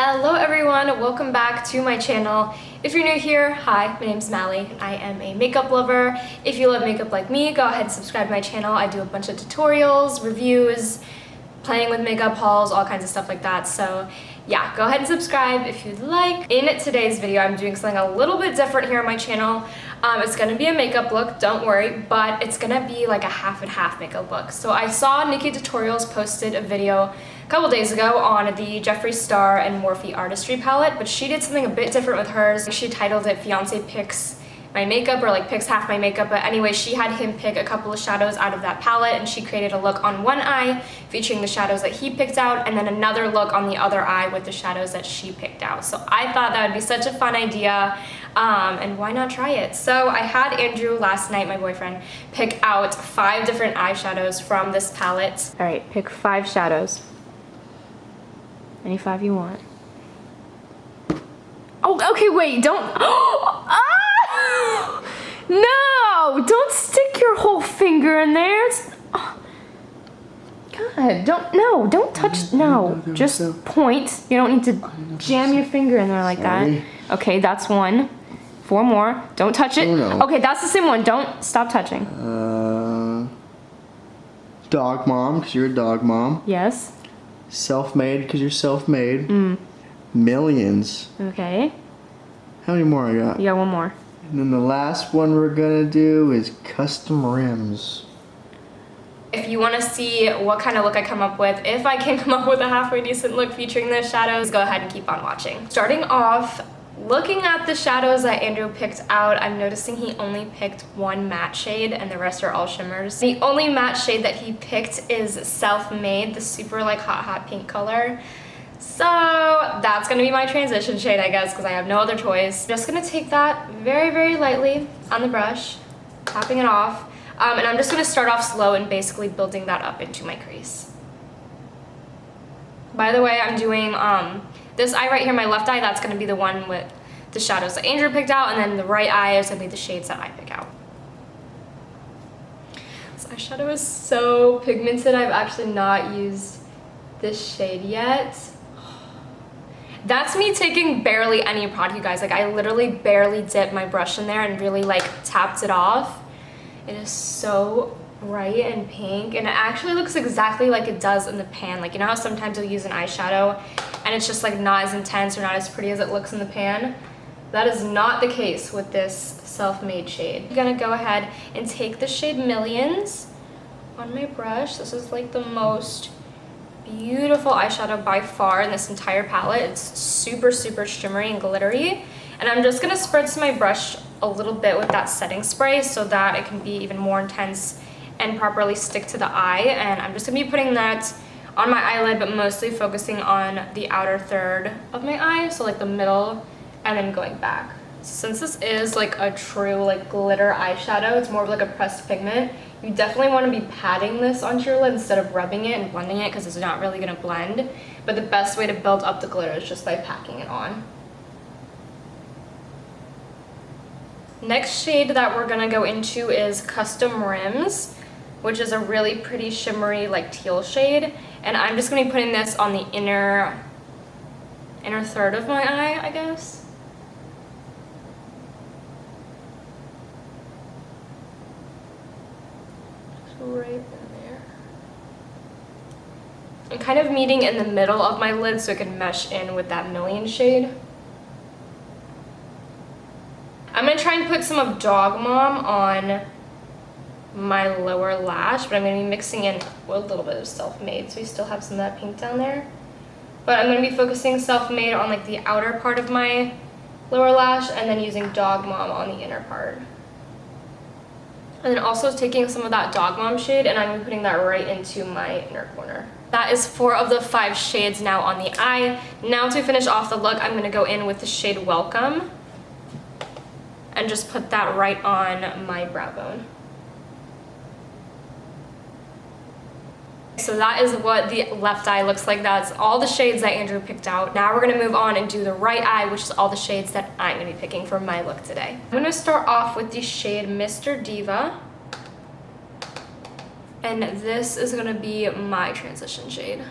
Hello everyone, welcome back to my channel. If you're new here, hi, my name's Mally. I am a makeup lover. If you love makeup like me, go ahead and subscribe to my channel. I do a bunch of tutorials, reviews, playing with makeup hauls, all kinds of stuff like that. So yeah, go ahead and subscribe if you'd like. In today's video, I'm doing something a little bit different here on my channel. It's gonna be a makeup look, don't worry, but it's gonna be like a half and half makeup look. So I saw NikkieTutorials posted a video a couple days ago on the Jeffree Star and Morphe Artistry palette, but she did something a bit different with hers. She titled it Fiance Picks My Makeup, or like picks half my makeup, but anyway, she had him pick a couple of shadows out of that palette and she created a look on one eye featuring the shadows that he picked out and then another look on the other eye with the shadows that she picked out. So I thought that would be such a fun idea, and why not try it? So I had Andrew last night, my boyfriend, pick out 5 different eyeshadows from this palette. All right, pick 5 shadows. Any 5 you want. Oh, okay, wait, don't. Ah! No, don't stick your whole finger in there. Oh. God, don't touch, no, just point. You don't need to jam your finger in there like that. Okay, that's 1. 4 more, don't touch it. Oh, no. Okay, that's the same one, don't stop touching. Dog mom, because you're a dog mom. Yes. Self-made, because you're self-made. Millions. Okay. How many more I got? You got 1 more. And then the last one we're gonna do is custom rims. If you want to see what kind of look I come up with, if I can come up with a halfway decent look featuring those shadows, go ahead and keep on watching. Starting off, looking at the shadows that Andrew picked out, I'm noticing he only picked 1 matte shade and the rest are all shimmers. The only matte shade that he picked is Self-Made, the super like hot pink color. So that's gonna be my transition shade, I guess, because I have no other choice. Just gonna take that very, very lightly on the brush, tapping it off. And I'm just gonna start off slow and basically building that up into my crease. By the way, I'm doing this eye right here, my left eye, that's gonna be the one with the shadows that Andrew picked out, and then the right eye is gonna be the shades that I pick out. This eyeshadow is so pigmented. I've actually not used this shade yet. That's me taking barely any product, you guys. Like, I literally barely dipped my brush in there and really like tapped it off. It is so bright and pink, and it actually looks exactly like it does in the pan. Like, you know how sometimes you'll use an eyeshadow and it's just like not as intense or not as pretty as it looks in the pan? That is not the case with this Self-Made shade. I'm gonna go ahead and take the shade Millions on my brush. This is like the most beautiful eyeshadow by far in this entire palette. It's super, super shimmery and glittery. And I'm just gonna spritz my brush a little bit with that setting spray so that it can be even more intense and properly stick to the eye. And I'm just gonna be putting that on my eyelid, but mostly focusing on the outer third of my eye, so like the middle, and then going back. Since this is like a true like glitter eyeshadow, it's more of like a pressed pigment, you definitely want to be patting this onto your lid instead of rubbing it and blending it, because it's not really going to blend. But the best way to build up the glitter is just by packing it on. Next shade that we're going to go into is Custom Rims, which is a really pretty shimmery like teal shade. And I'm just going to be putting this on the inner third of my eye, I guess. Right in there. I'm kind of meeting in the middle of my lid so it can mesh in with that Million shade. I'm going to try and put some of Dog Mom on my lower lash, but I'm going to be mixing in a little bit of Self-Made, so we still have some of that pink down there. But I'm going to be focusing Self-Made on like the outer part of my lower lash and then using Dog Mom on the inner part. And then also taking some of that Dog Mom shade and I'm putting that right into my inner corner. That is 4 of the 5 shades now on the eye. Now to finish off the look, I'm going to go in with the shade Welcome and just put that right on my brow bone. So that is what the left eye looks like. That's all the shades that Andrew picked out. Now we're gonna move on and do the right eye, which is all the shades that I'm gonna be picking for my look today. I'm gonna start off with the shade Mr. Diva. And this is gonna be my transition shade.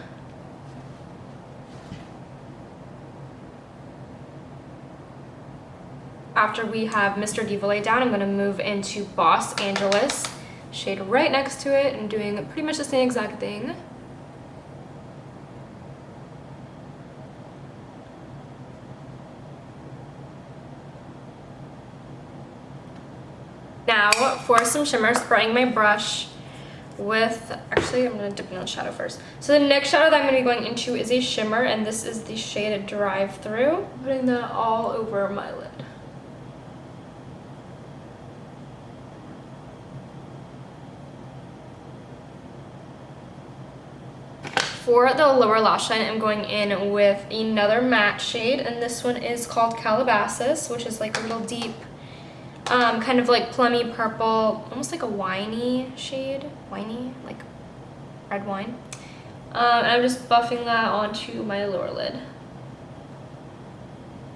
after we have Mr. Diva laid down, I'm going to move into Boss Angeles, shade right next to it, and doing pretty much the same exact thing. Now for some shimmer, spraying my brush with, actually I'm going to dip in the shadow first. So the next shadow that I'm going to be going into is a shimmer, and this is the shade Drive Through. Putting that all over my lid. For the lower lash line, I'm going in with another matte shade, and this one is called Calabasas, which is like a little deep, kind of like plummy purple, almost like a winey shade. Winey, like red wine. And I'm just buffing that onto my lower lid.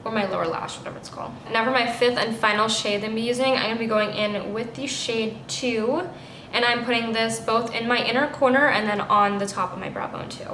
Or my lower lash, whatever it's called. Now for my fifth and final shade that I'm using, I'm going to be going in with the shade 2. And I'm putting this both in my inner corner and then on the top of my brow bone too.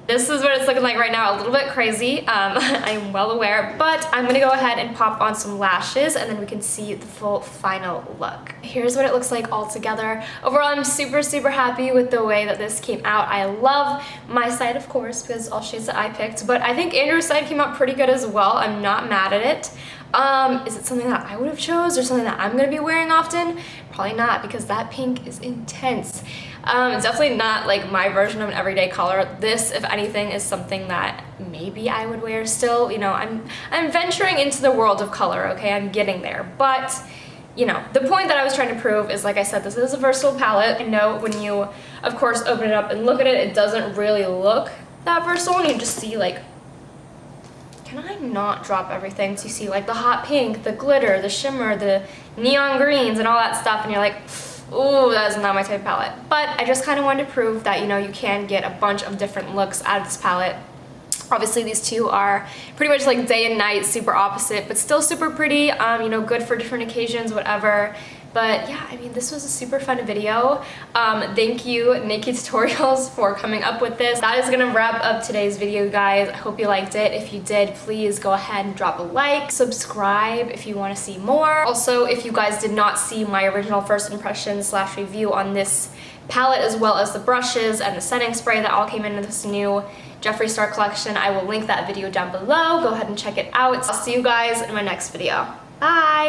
This is what it's looking like right now, a little bit crazy, I'm well aware, but I'm gonna go ahead and pop on some lashes and then we can see the full final look. Here's what it looks like all together. Overall, I'm super, super happy with the way that this came out. I love my side, of course, because all shades that I picked, but I think Andrew's side came out pretty good as well. I'm not mad at it. Is it something that I would have chose or something that I'm gonna be wearing often? Probably not, because that pink is intense. It's definitely not like my version of an everyday color. This, if anything, is something that maybe I would wear still. You know, I'm venturing into the world of color, okay? I'm getting there. But, you know, the point that I was trying to prove is, like I said, this is a versatile palette. I know when you, of course, open it up and look at it, it doesn't really look that versatile, and you just see, like, can I not drop everything? So you see, like, the hot pink, the glitter, the shimmer, the neon greens, and all that stuff, and you're like, ooh, that is not my type of palette. But I just kind of wanted to prove that, you know, you can get a bunch of different looks out of this palette. Obviously, these two are pretty much like day and night, super opposite, but still super pretty, you know, good for different occasions, whatever. But yeah, I mean, this was a super fun video. Thank you, Nikki Tutorials, for coming up with this. That is gonna wrap up today's video, guys. I hope you liked it. If you did, please go ahead and drop a like, subscribe if you wanna see more. Also, if you guys did not see my original first impression / review on this palette, as well as the brushes and the setting spray that all came into this new Jeffree Star collection, I will link that video down below. Go ahead and check it out. I'll see you guys in my next video. Bye!